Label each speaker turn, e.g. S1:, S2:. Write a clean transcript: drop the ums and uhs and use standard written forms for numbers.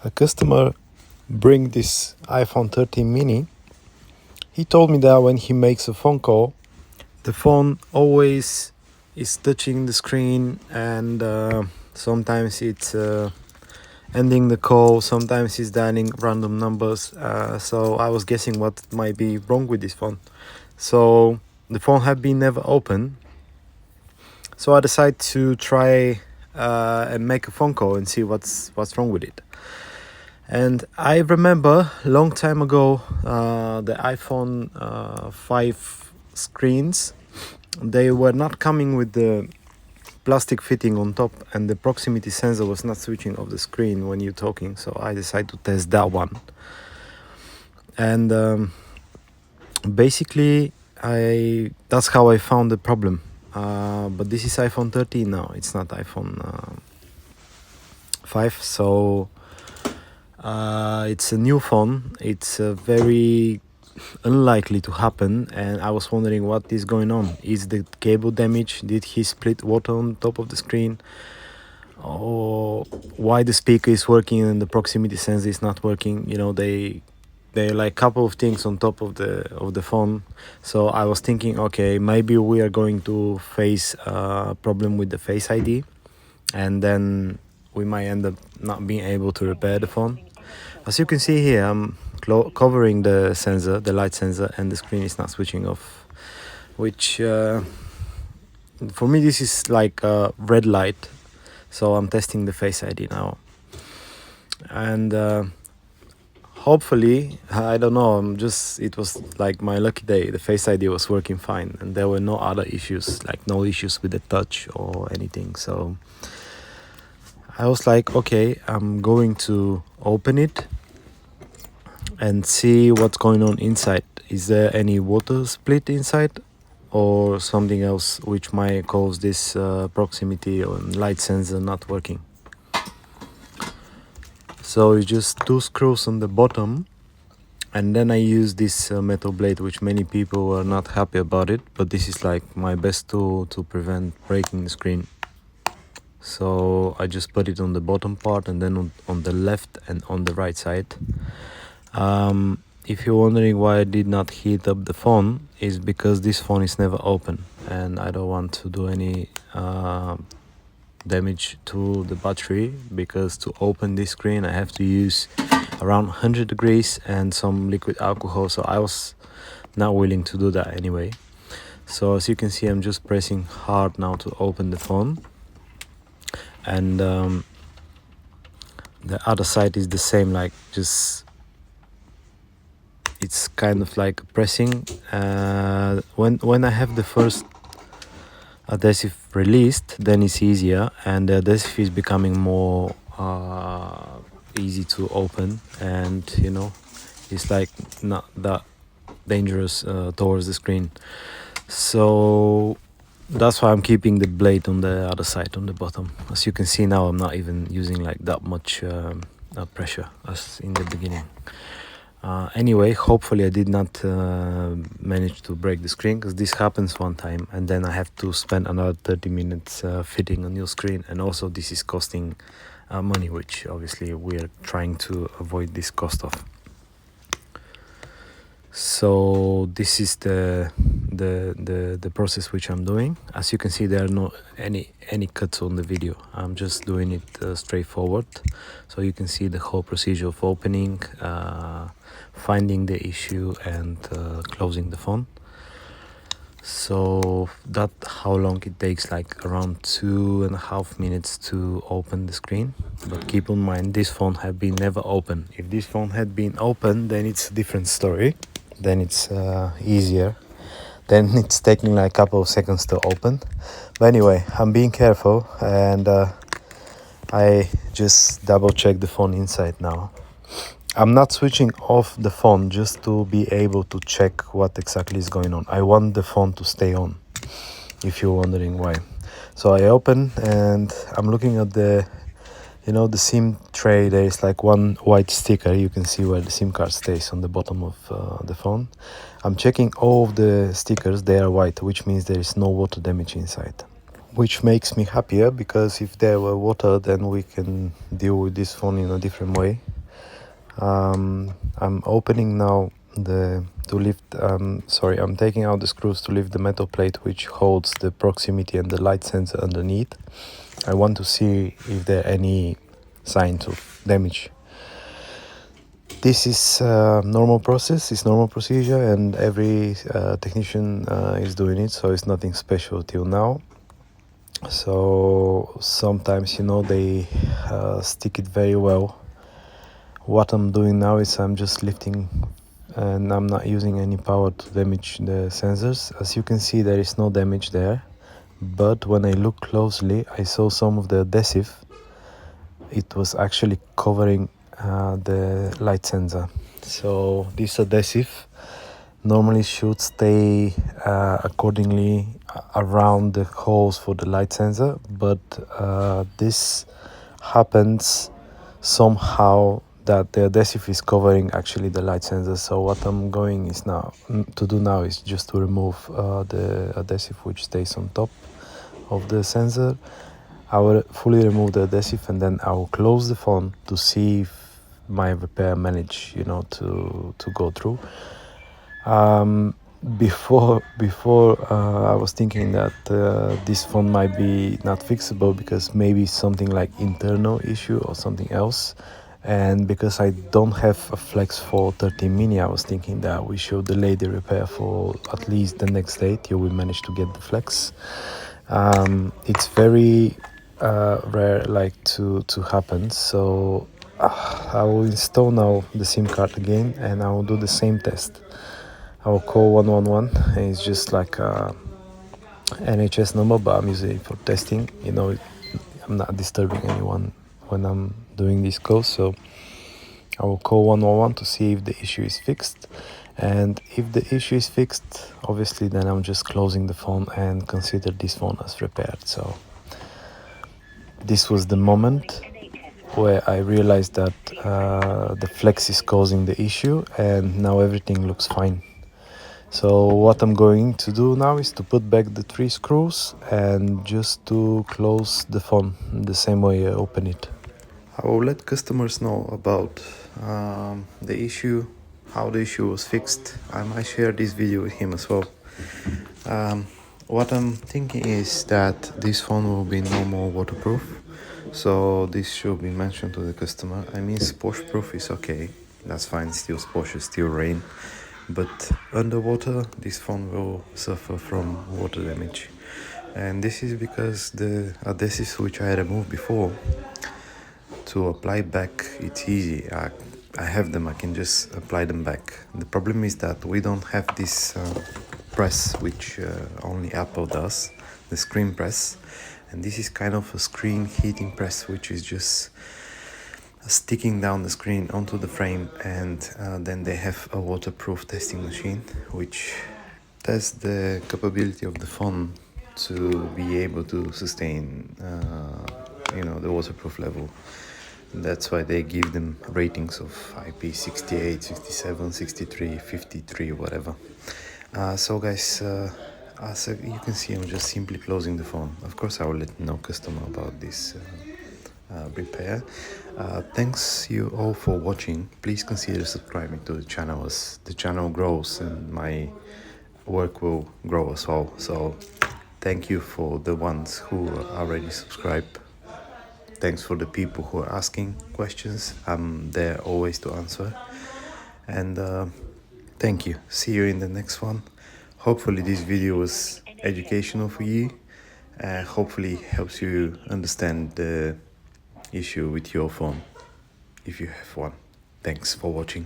S1: a customer bring this iPhone 13 mini. He told me that when he makes a phone call, the phone always is touching the screen, and sometimes it's ending the call, sometimes it's dialing random numbers. So I was guessing what might be wrong with this phone. So the phone had been never opened. So I decided to try and make a phone call and see what's wrong with it. And I remember long time ago, the iPhone 5 screens, they were not coming with the plastic fitting on top, and the proximity sensor was not switching off the screen when you're talking. So I decided to test that one. And basically, that's how I found the problem. But this is iPhone 13 now. It's not iPhone 5. So it's a new phone. It's very unlikely to happen, and I was wondering what is going on. Is the cable damaged? Did he split water on top of the screen? Or why the speaker is working and the proximity sensor is not working? You know, they're like a couple of things on top of the phone. So I was thinking, okay, maybe we are going to face a problem with the Face ID, and then we might end up not being able to repair the phone. As you can see here, I'm covering the sensor, the light sensor, and the screen is not switching off, which for me this is like a red light. So I'm testing the Face ID now, and hopefully, I don't know, it was like my lucky day. The Face ID was working fine, and there were no other issues, like no issues with the touch or anything. So I was like, okay, I'm going to open it and see what's going on inside. Is there any water split inside or something else which might cause this proximity or light sensor not working? So it's just 2 screws on the bottom, and then I use this metal blade, which many people are not happy about it, but this is like my best tool to prevent breaking the screen. So I just put it on the bottom part, and then on the left and on the right side. If you're wondering why I did not heat up the phone, is because this phone is never open, and I don't want to do any damage to the battery, because to open this screen I have to use around 100 degrees and some liquid alcohol. So I was not willing to do that anyway. So as you can see, I'm just pressing hard now to open the phone, and the other side is the same, like just it's kind of like pressing. When I have the first adhesive released, then it's easier, and the adhesive is becoming more easy to open, and you know, it's like not that dangerous towards the screen. So that's why I'm keeping the blade on the other side, on the bottom. As you can see now, I'm not even using like that much pressure as in the beginning. Anyway, hopefully I did not manage to break the screen, because this happens one time and then I have to spend another 30 minutes fitting a new screen, and also this is costing money, which obviously we are trying to avoid this cost of. So this is the process which I'm doing. As you can see, there are no any cuts on the video. I'm just doing it straightforward, so you can see the whole procedure of opening, finding the issue, and closing the phone. So that's how long it takes, like around 2.5 minutes to open the screen. But keep in mind, this phone had been never open. If this phone had been open, then it's a different story. Then it's easier. Then it's taking like a couple of seconds to open. But anyway, I'm being careful, and I just double check the phone inside now. I'm not switching off the phone just to be able to check what exactly is going on. I want the phone to stay on, if you're wondering why. So I open, and I'm looking at the SIM tray. There is like one white sticker. You can see where the SIM card stays on the bottom of the phone. I'm checking all of the stickers. They are white, which means there is no water damage inside. which makes me happier, because if there were water, then we can deal with this phone in a different way. I'm opening now I'm taking out the screws to lift the metal plate which holds the proximity and the light sensor underneath. I want to see if there are any signs of damage. This is normal process, it's normal procedure, and every technician is doing it, so it's nothing special till now. So sometimes, they stick it very well. What I'm doing now is I'm just lifting, and I'm not using any power to damage the sensors. As you can see, there is no damage there, but when I look closely, I saw some of the adhesive. It was actually covering the light sensor. So this adhesive normally should stay accordingly around the holes for the light sensor, but this happens somehow that the adhesive is covering actually the light sensor. So what I'm going to do now is just to remove the adhesive which stays on top of the sensor. I will fully remove the adhesive, and then I will close the phone to see if my repair managed to go through. Before I was thinking that this phone might be not fixable, because maybe something like internal issue or something else. And because I don't have a Flex 413 mini, I was thinking that we should delay the repair for at least the next day till we manage to get the Flex. It's very rare to happen, so I will install now the SIM card again, and I will do the same test. I will call 111. It's just like a NHS number, but I'm using it for testing. I'm not disturbing anyone when I'm doing these calls, so I will call 111 to see if the issue is fixed. And if the issue is fixed, obviously then I'm just closing the phone and consider this phone as repaired. So this was the moment where I realized that the Flex is causing the issue, and now everything looks fine. So what I'm going to do now is to put back the 3 screws and just to close the phone the same way I open it. I will let customers know about the issue, how the issue was fixed. I might share this video with him as well. What I'm thinking is that this phone will be no more waterproof, so this should be mentioned to the customer. I mean, splash proof is okay, that's fine, still splash, still rain, but underwater this phone will suffer from water damage. And this is because the adhesives which I removed before, to apply back it's easy. I have them, I can just apply them back. The problem is that we don't have this press which only Apple does, the screen press, and this is kind of a screen heating press which is just sticking down the screen onto the frame, and then they have a waterproof testing machine which tests the capability of the phone to be able to sustain the waterproof level. That's why they give them ratings of IP68, 67, 63, 53, whatever. So guys, as you can see, I'm just simply closing the phone. Of course, I will let no customer about this repair. Thanks you all for watching. Please consider subscribing to the channel as the channel grows and my work will grow as well. So thank you for the ones who already subscribed. Thanks for the people who are asking questions. I'm there always to answer. And thank you. See you in the next one. Hopefully this video was educational for you. Hopefully helps you understand the issue with your phone, if you have one. Thanks for watching.